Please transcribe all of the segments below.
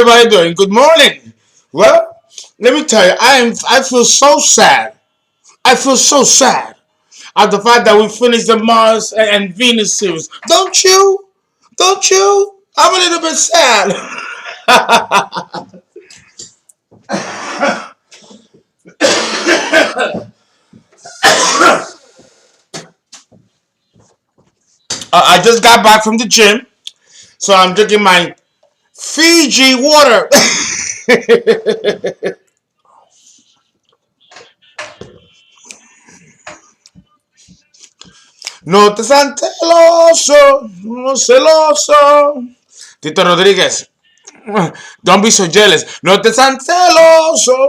everybody doing? Good morning. Well, let me tell you, I feel so sad. I feel so sad at the fact that we finished the Mars and Venus series. Don't you? Don't you? I'm a little bit sad. I just got back from the gym, so I'm drinking my Fiji water. No te seas celoso, no celoso. Tito Rodriguez, don't be so jealous. No te seas celoso.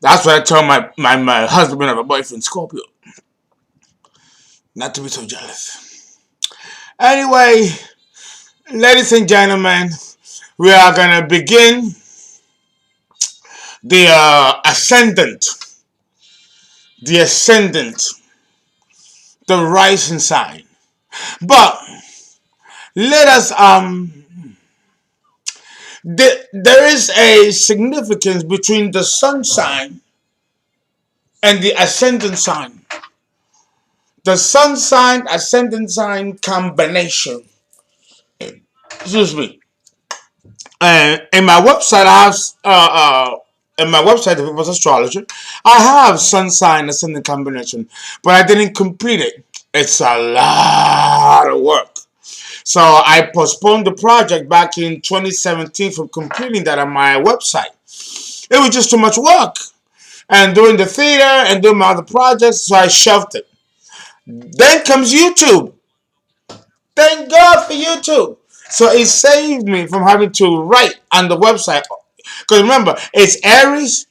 That's what I tell my husband or boyfriend, Scorpio. Not to be so jealous. Anyway, ladies and gentlemen, we are going to begin the the ascendant, the rising sign. But let us there is a significance between the sun sign and the ascendant sign. The sun sign ascendant sign combination. Excuse me. And in my website, I have in my website, the People's Astrologer, I have sun sign ascendant combination, but I didn't complete it. It's a lot of work. So I postponed the project back in 2017 from completing that on my website. It was just too much work. And doing the theater and doing my other projects, so I shelved it. Then comes YouTube. Thank God for YouTube. So it saved me from having to write on the website. Because remember, it's Aries,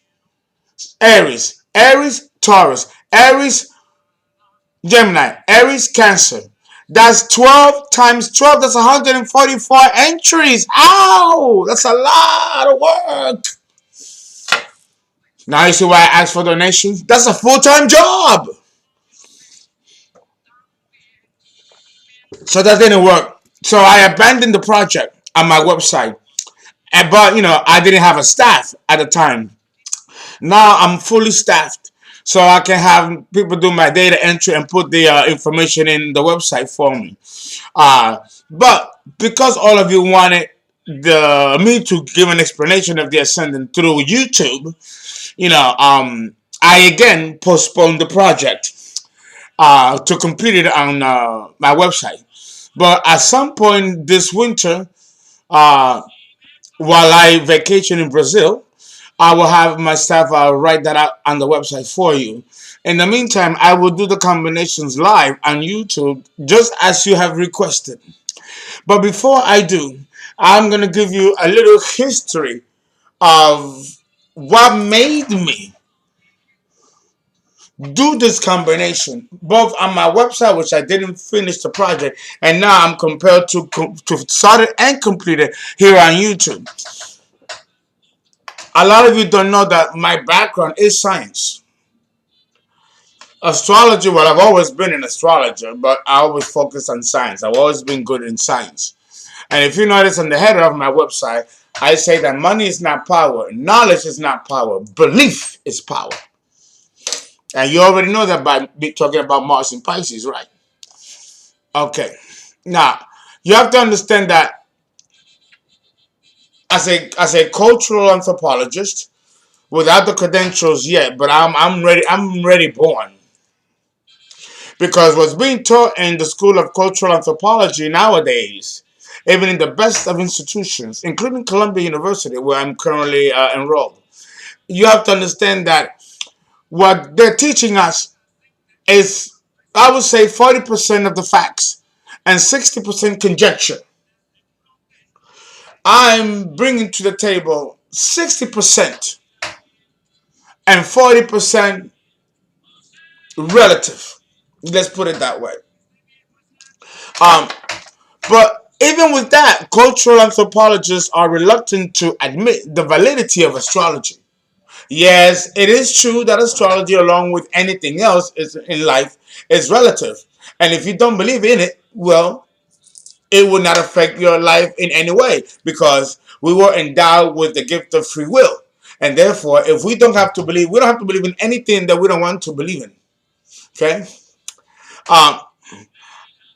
Taurus, Aries, Gemini, Aries, Cancer. That's 12 times 12. That's 144 entries. Ow! That's a lot of work. Now you see why I asked for donations? That's a full-time job. So that didn't work. So I abandoned the project on my website. But, I didn't have a staff at the time. Now I'm fully staffed. So I can have people do my data entry and put the information in the website for me. But because all of you wanted me to give an explanation of the ascendant through YouTube, I again postponed the project to complete it on my website. But at some point this winter, while I vacation in Brazil, I will have my staff write that out on the website for you. In the meantime, I will do the combinations live on YouTube just as you have requested. But before I do, I'm going to give you a little history of what made me do this combination, both on my website, which I didn't finish the project, and now I'm compelled to start it and complete it here on YouTube. A lot of you don't know that my background is science. Astrology, well, I've always been an astrologer, but I always focus on science. I've always been good in science. And if you notice on the header of my website, I say that money is not power, knowledge is not power, belief is power. And you already know that by me talking about Mars and Pisces, right? Okay. Now, you have to understand that as a cultural anthropologist, without the credentials yet, but I'm ready born. Because what's being taught in the School of Cultural Anthropology nowadays, even in the best of institutions, including Columbia University, where I'm currently enrolled, you have to understand that what they're teaching us is, I would say, 40% of the facts and 60% conjecture. I'm bringing to the table 60% and 40% relative. Let's put it that way. But even with that, cultural anthropologists are reluctant to admit the validity of astrology. Yes, it is true that astrology, along with anything else in life, is relative. And if you don't believe in it, well, it will not affect your life in any way because we were endowed with the gift of free will. And therefore, if we don't have to believe, we don't have to believe in anything that we don't want to believe in. Okay? Um,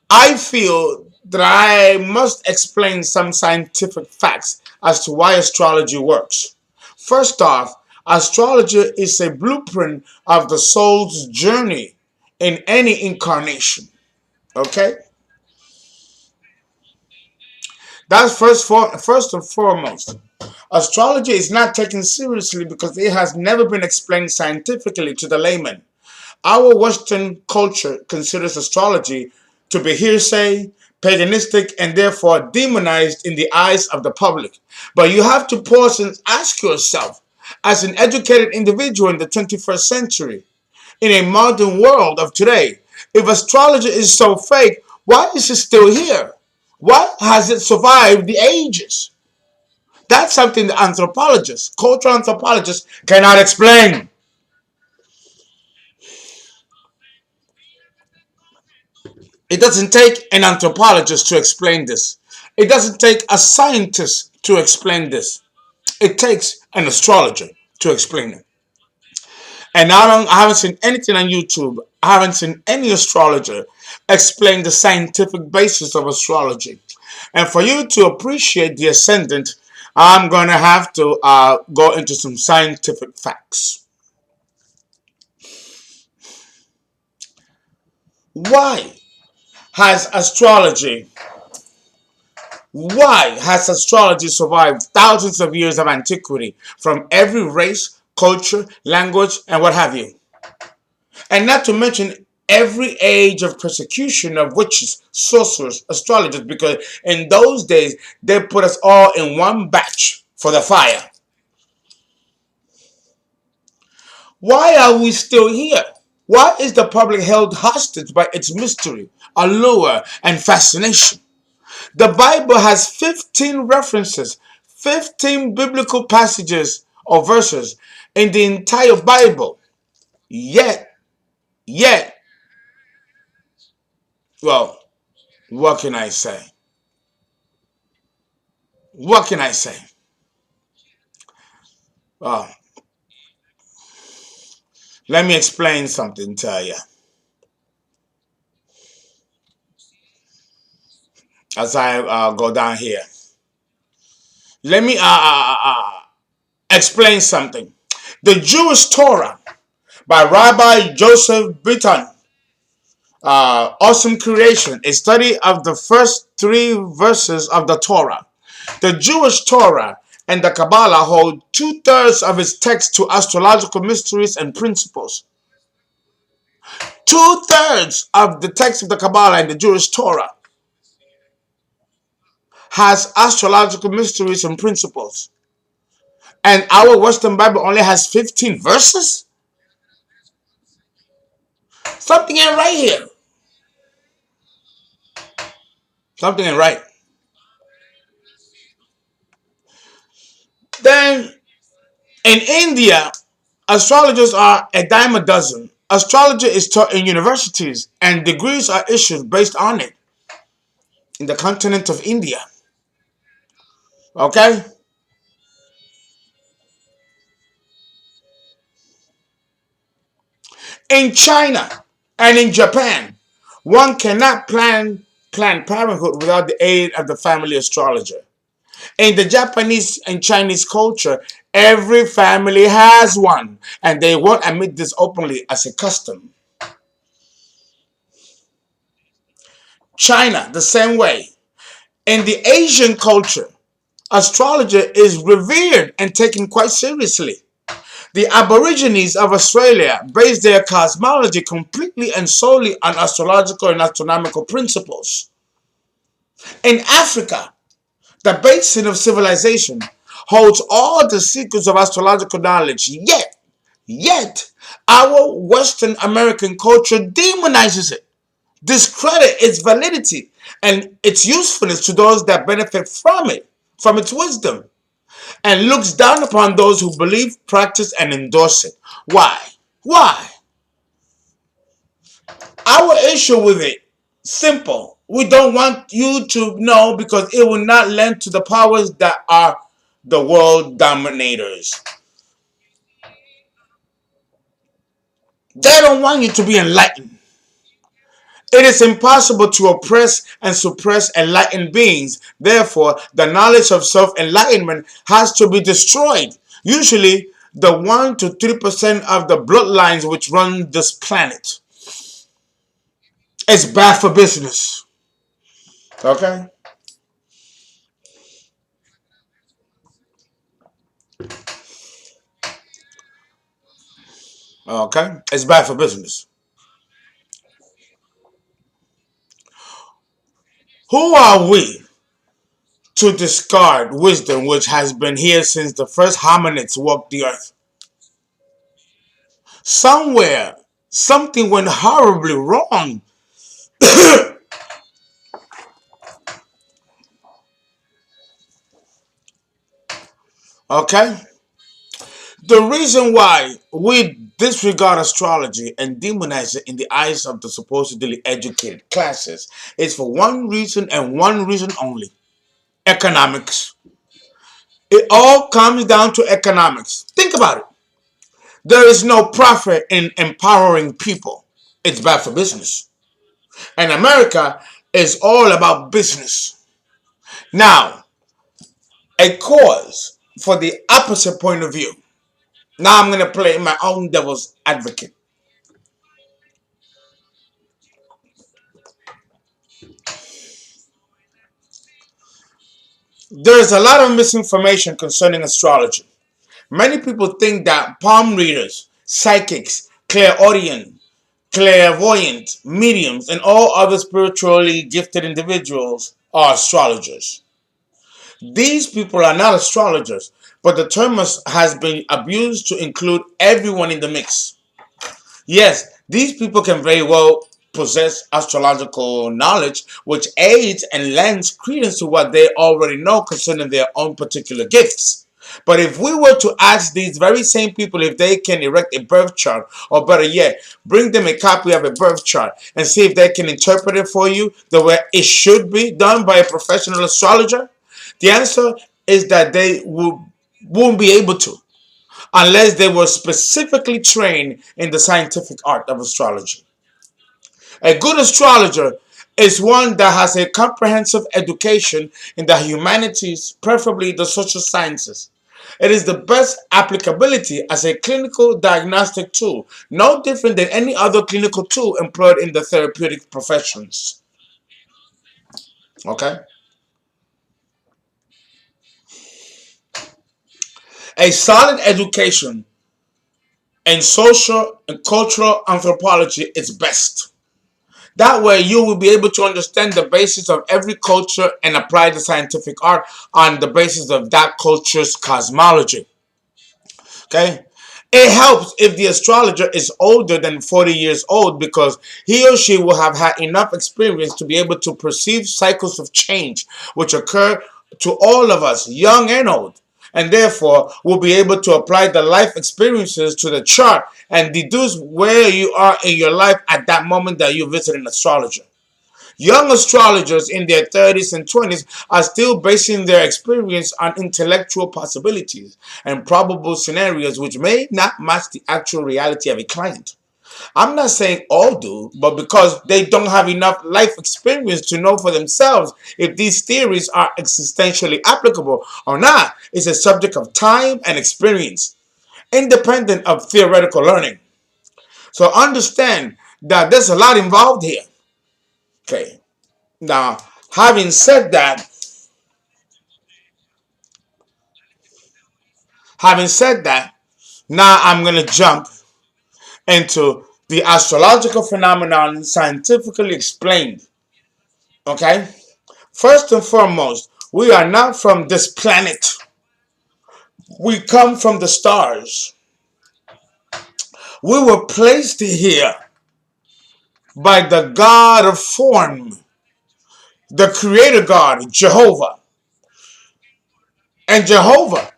I feel that I must explain some scientific facts as to why astrology works. First off, astrology is a blueprint of the soul's journey in any incarnation. Okay? That's first and foremost. Astrology is not taken seriously because it has never been explained scientifically to the layman. Our Western culture considers astrology to be hearsay, paganistic, and therefore demonized in the eyes of the public. But you have to pause and ask yourself, as an educated individual in the 21st century, in a modern world of today, if astrology is so fake, why is it still here? Why has it survived the ages? That's something the anthropologists, cultural anthropologists, cannot explain. It doesn't take an anthropologist to explain this. It doesn't take a scientist to explain this. It takes an astrologer to explain it. And I haven't seen anything on YouTube. I haven't seen any astrologer explain the scientific basis of astrology. And for you to appreciate the ascendant, I'm going to have to go into some scientific facts. Why has astrology Why has astrology survived thousands of years of antiquity from every race, culture, language, and what have you? And not to mention every age of persecution of witches, sorcerers, astrologers, because in those days they put us all in one batch for the fire. Why are we still here? Why is the public held hostage by its mystery, allure, and fascination? The Bible has 15 references, 15 biblical passages or verses in the entire Bible. Yet, yet, well, what can I say? What can I say? Well, let me explain something to you as I go down here. Let me explain something. The Jewish Torah by Rabbi Joseph Bitton, Awesome Creation, a study of the first three verses of the Torah. The Jewish Torah and the Kabbalah hold 2/3 of its text to astrological mysteries and principles. 2/3 of the text of the Kabbalah and the Jewish Torah has astrological mysteries and principles. And our Western Bible only has 15 verses? Something ain't right here. Something ain't right. Then in India, astrologers are a dime a dozen. Astrology is taught in universities and degrees are issued based on it in the continent of India. Okay? In China and in Japan, one cannot plan Planned Parenthood without the aid of the family astrologer. In the Japanese and Chinese culture, every family has one, and they won't admit this openly as a custom. China, the same way. In the Asian culture, astrology is revered and taken quite seriously. The Aborigines of Australia base their cosmology completely and solely on astrological and astronomical principles. In Africa, the basin of civilization holds all the secrets of astrological knowledge, yet, our Western American culture demonizes it, discredit its validity and its usefulness to those that benefit from it, from its wisdom, and looks down upon those who believe, practice, and endorse it. Why? Why? Our issue with it, simple. We don't want you to know because it will not lend to the powers that are the world dominators. They don't want you to be enlightened. It is impossible to oppress and suppress enlightened beings. Therefore, the knowledge of self-enlightenment has to be destroyed. Usually, the 1 to 3% of the bloodlines which run this planet. It's bad for business. Okay? Okay? It's bad for business. Who are we to discard wisdom which has been here since the first hominids walked the earth? Somewhere, something went horribly wrong. Okay? The reason why we disregard astrology and demonize it in the eyes of the supposedly educated classes is for one reason and one reason only: economics. It all comes down to economics. Think about it. There is no profit in empowering people. It's bad for business. And America is all about business. Now, a cause for the opposite point of view. Now I'm going to play my own devil's advocate. There is a lot of misinformation concerning astrology. Many people think that palm readers, psychics, clairvoyant, mediums, and all other spiritually gifted individuals are astrologers. These people are not astrologers, but the term has been abused to include everyone in the mix. Yes, these people can very well possess astrological knowledge, which aids and lends credence to what they already know concerning their own particular gifts. But if we were to ask these very same people if they can erect a birth chart, or better yet, bring them a copy of a birth chart and see if they can interpret it for you the way it should be done by a professional astrologer, the answer is that they won't be able to unless they were specifically trained in the scientific art of astrology. A good astrologer is one that has a comprehensive education in the humanities, preferably the social sciences. It is the best applicability as a clinical diagnostic tool, no different than any other clinical tool employed in the therapeutic professions. Okay? A solid education in social and cultural anthropology is best. That way, you will be able to understand the basis of every culture and apply the scientific art on the basis of that culture's cosmology. Okay? It helps if the astrologer is older than 40 years old because he or she will have had enough experience to be able to perceive cycles of change which occur to all of us, young and old, and therefore will be able to apply the life experiences to the chart and deduce where you are in your life at that moment that you visit an astrologer. Young astrologers in their 30s and 20s are still basing their experience on intellectual possibilities and probable scenarios which may not match the actual reality of a client. I'm not saying all do, but because they don't have enough life experience to know for themselves if these theories are existentially applicable or not is a subject of time and experience, independent of theoretical learning. So understand that there's a lot involved here. Okay. Now, having said that, having said that, now I'm going to jump into the astrological phenomenon scientifically explained. Okay? First and foremost, we are not from this planet. We come from the stars. We were placed here by the God of form, the creator God, Jehovah. And Jehovah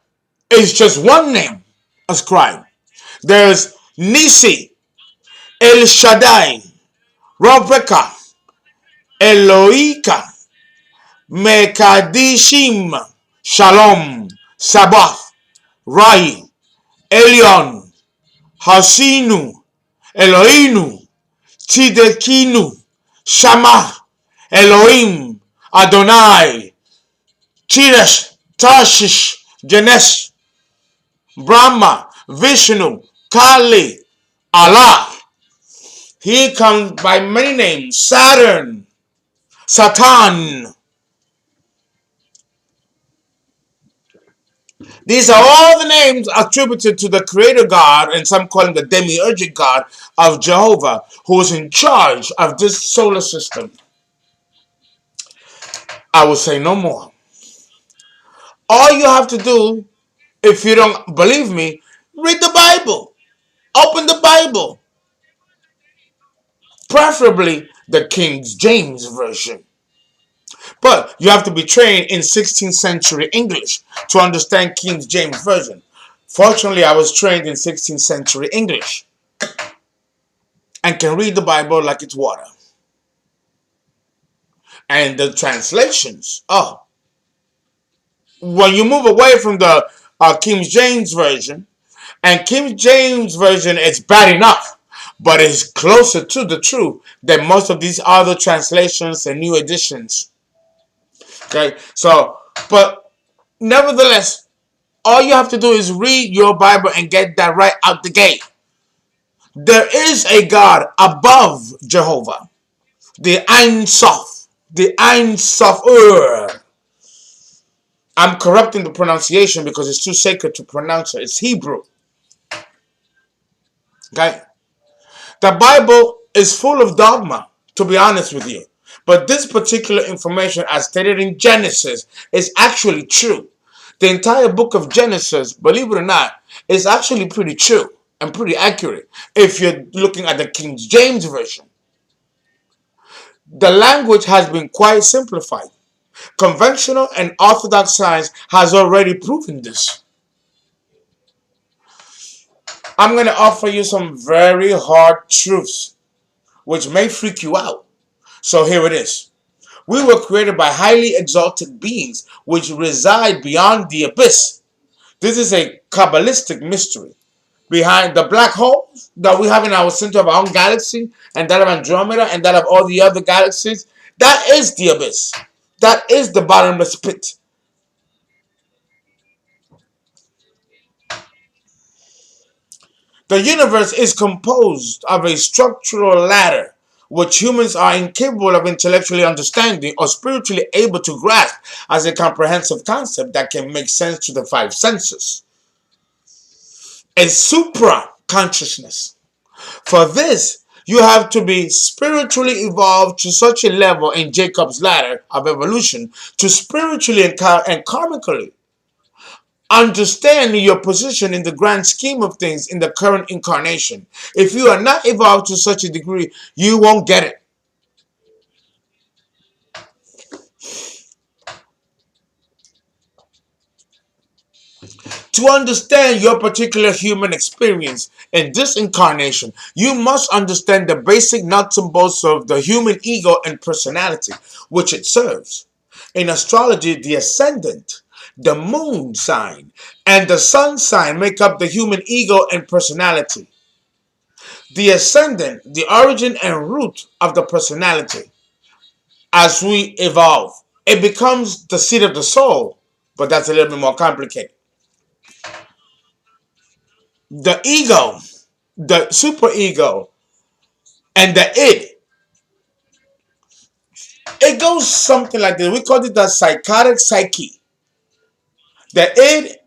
is just one name ascribed. There's Nisi, El Shaddai, Rebecca, Eloika, Mekadishim, Shalom, Sabath, Rai, Elion, Hasinu, Elohinu, Tidekinu, Shama, Elohim, Adonai, Tiresh, Tarshish, Janesh, Brahma, Vishnu, Kali, Allah. He comes by many names: Saturn, Satan. These are all the names attributed to the Creator God, and some call him the demiurgic God of Jehovah, who is in charge of this solar system. I will say no more. All you have to do, if you don't believe me, read the Bible. Open the Bible. Preferably the King James Version. But you have to be trained in 16th century English to understand King James Version. Fortunately, I was trained in 16th century English and can read the Bible like it's water. And the translations, when you move away from the King James Version, and King James Version is bad enough, but it's closer to the truth than most of these other translations and new editions. Okay, so, but nevertheless, all you have to do is read your Bible and get that right out the gate. There is a God above Jehovah, the Ein Sof, the Ein Sof. I'm corrupting the pronunciation because it's too sacred to pronounce it. It's Hebrew. Okay? The Bible is full of dogma, to be honest with you. But this particular information, as stated in Genesis, is actually true. The entire book of Genesis, believe it or not, is actually pretty true and pretty accurate if you're looking at the King James Version. The language has been quite simplified. Conventional and orthodox science has already proven this. I'm going to offer you some very hard truths, which may freak you out. So here it is. We were created by highly exalted beings which reside beyond the abyss. This is a Kabbalistic mystery. Behind the black holes that we have in our center of our own galaxy, and that of Andromeda, and that of all the other galaxies, that is the abyss. That is the bottomless pit. The universe is composed of a structural ladder which humans are incapable of intellectually understanding or spiritually able to grasp as a comprehensive concept that can make sense to the five senses. A supra consciousness. For this, you have to be spiritually evolved to such a level in Jacob's ladder of evolution to spiritually and karmically understand your position in the grand scheme of things in the current incarnation. If you are not evolved to such a degree, you won't get it. To understand your particular human experience in this incarnation, you must understand the basic nuts and bolts of the human ego and personality, which it serves. In astrology, the ascendant, the moon sign, and the sun sign make up the human ego and personality. The ascendant, the origin and root of the personality. As we evolve, it becomes the seat of the soul, but that's a little bit more complicated. The ego, the superego, and the it goes something like this. We call it the psychotic psyche. The id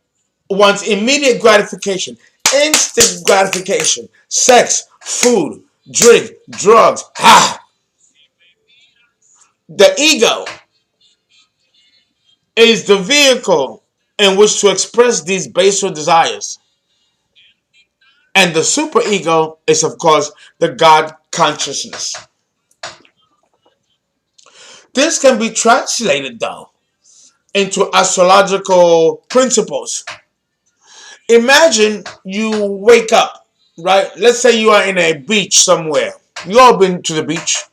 wants immediate gratification, instant gratification, sex, food, drink, drugs. The ego is the vehicle in which to express these baser desires. And the superego is, of course, the God consciousness. This can be translated, though, into astrological principles. Imagine you wake up, right? Let's say you are in a beach somewhere. You all been to the beach.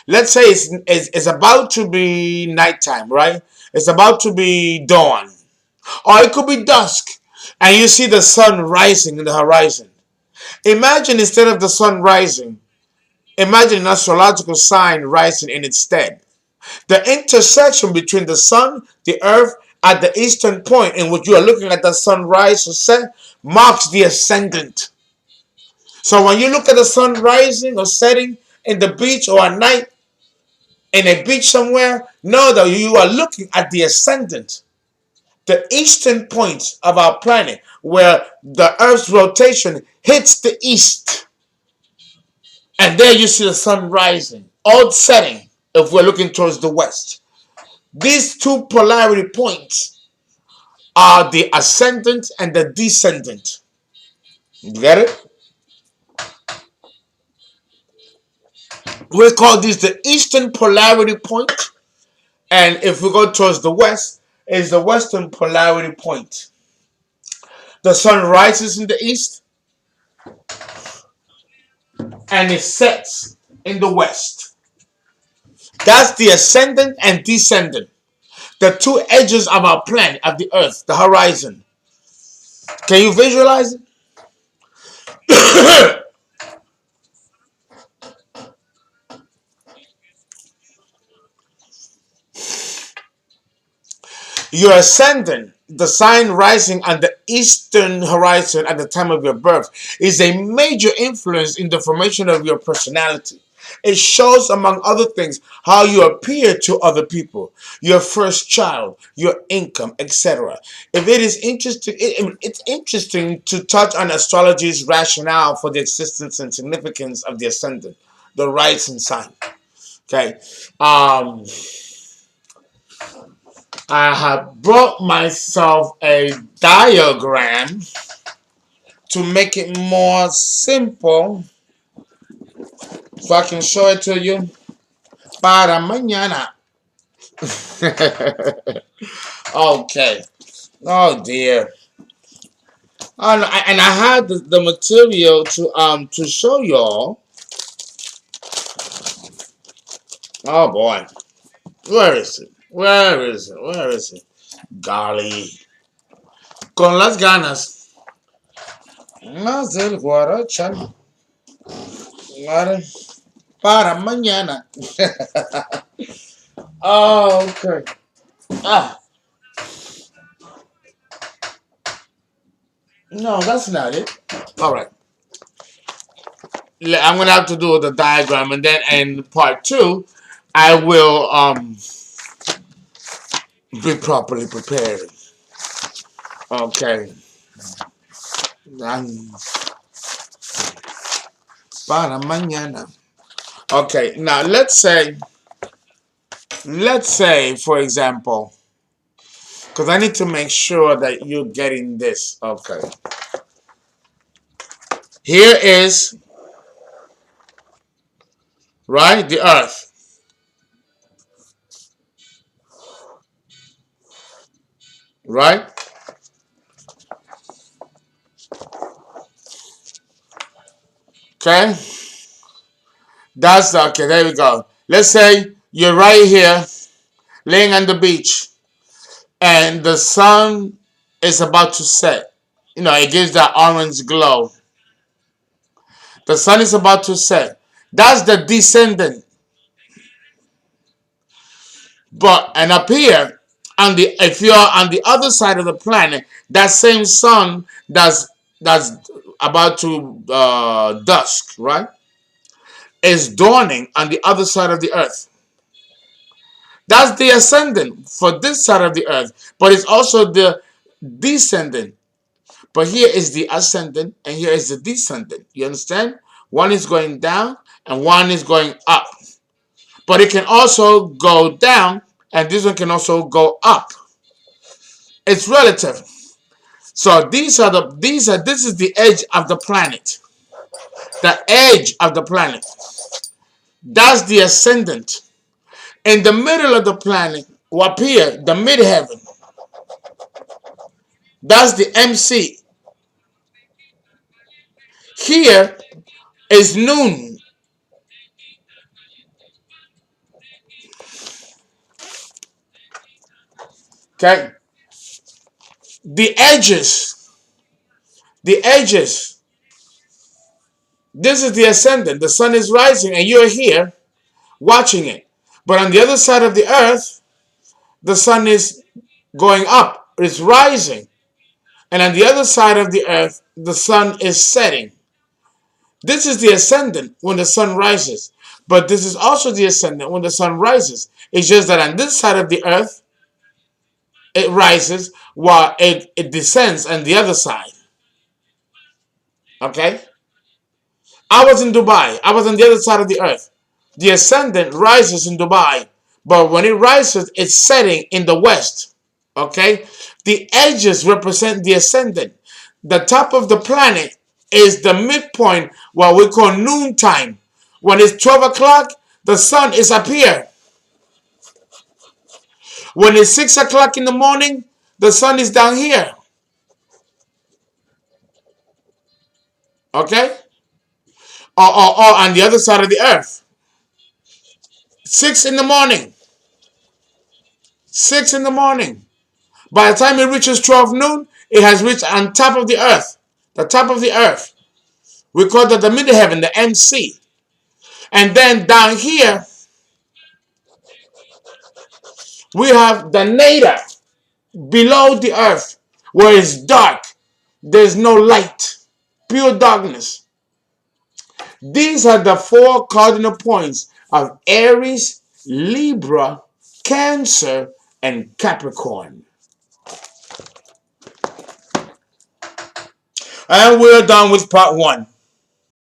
let's say it's about to be nighttime, right? It's about to be dawn, or it could be dusk, and you see the sun rising in the horizon. Imagine instead of the sun rising, imagine an astrological sign rising in its stead. The intersection between the sun, the earth, at the eastern point in which you are looking at the sun rise or set marks the ascendant. So when you look at the sun rising or setting in the beach or at night in a beach somewhere, know that you are looking at the ascendant, the eastern point of our planet, where the Earth's rotation hits the east. And there you see the sun rising, or setting if we're looking towards the west. These two polarity points are the ascendant and the descendant. You get it? We call this the eastern polarity point, and if we go towards the west, is the western polarity point. The sun rises in the east and it sets in the west. That's the ascendant and descendant. The two edges of our planet, of the earth, the horizon. Can you visualize it? Your ascendant, the sign rising on the eastern horizon at the time of your birth, is a major influence in the formation of your personality. It shows, among other things, how you appear to other people, your first child, your income, etc. If it is interesting, it's interesting to touch on astrology's rationale for the existence and significance of the ascendant, the rising sign. Okay. Um, I have brought myself a diagram to make it more simple so I can show it to you para mañana. Okay. Oh dear. And I had the material to show y'all. Oh boy. Where is it? Where is it? Where is it? Golly. Con las ganas. Más del guarachán. Para mañana. Oh, okay. Ah, no, that's not it. All right. I'm gonna have to do the diagram, and then in part two, I will be properly prepared. Okay. Um, Para mañana. Okay. Now let's say for example, because I need to make sure that you're getting this. Okay. Here is right the Earth. Right. Okay. That's okay. There we go. Let's say you're right here, laying on the beach, and the sun is about to set. You know, it gives that orange glow. The sun is about to set. That's the descendant. But and up here, if you're on the other side of the planet, that same sun that's about to dusk, right, is dawning on the other side of the earth. That's the ascendant for this side of the earth, but it's also the descendant. But here is the ascendant and here is the descendant. You understand? One is going down and one is going up. But it can also go down and this one can also go up. It's relative. So this is the edge of the planet. The edge of the planet. That's the ascendant. In the middle of the planet, up here, the midheaven. That's the MC. Here is noon. Okay? The edges, the edges. This is the ascendant. The sun is rising and you're here watching it. But on the other side of the earth, the sun is going up, it's rising. And on the other side of the earth, the sun is setting. This is the ascendant when the sun rises. But this is also the ascendant when the sun rises. It's just that on this side of the earth, it rises while it descends on the other side. Okay? I was in Dubai. I was on the other side of the earth. The ascendant rises in Dubai. But when it rises, it's setting in the west. Okay? The edges represent the ascendant. The top of the planet is the midpoint, what we call noontime. When it's 12 o'clock, the sun is up here. When it's 6 o'clock in the morning, the sun is down here. Okay? Or on the other side of the earth. 6 in the morning. 6 in the morning. By the time it reaches 12 noon, it has reached on top of the earth. The top of the earth. We call that the midheaven, the MC. And then down here, we have the nadir, below the earth, where it's dark. There's no light. Pure darkness. These are the 4 cardinal points of Aries, Libra, Cancer, and Capricorn. And we're done with part 1.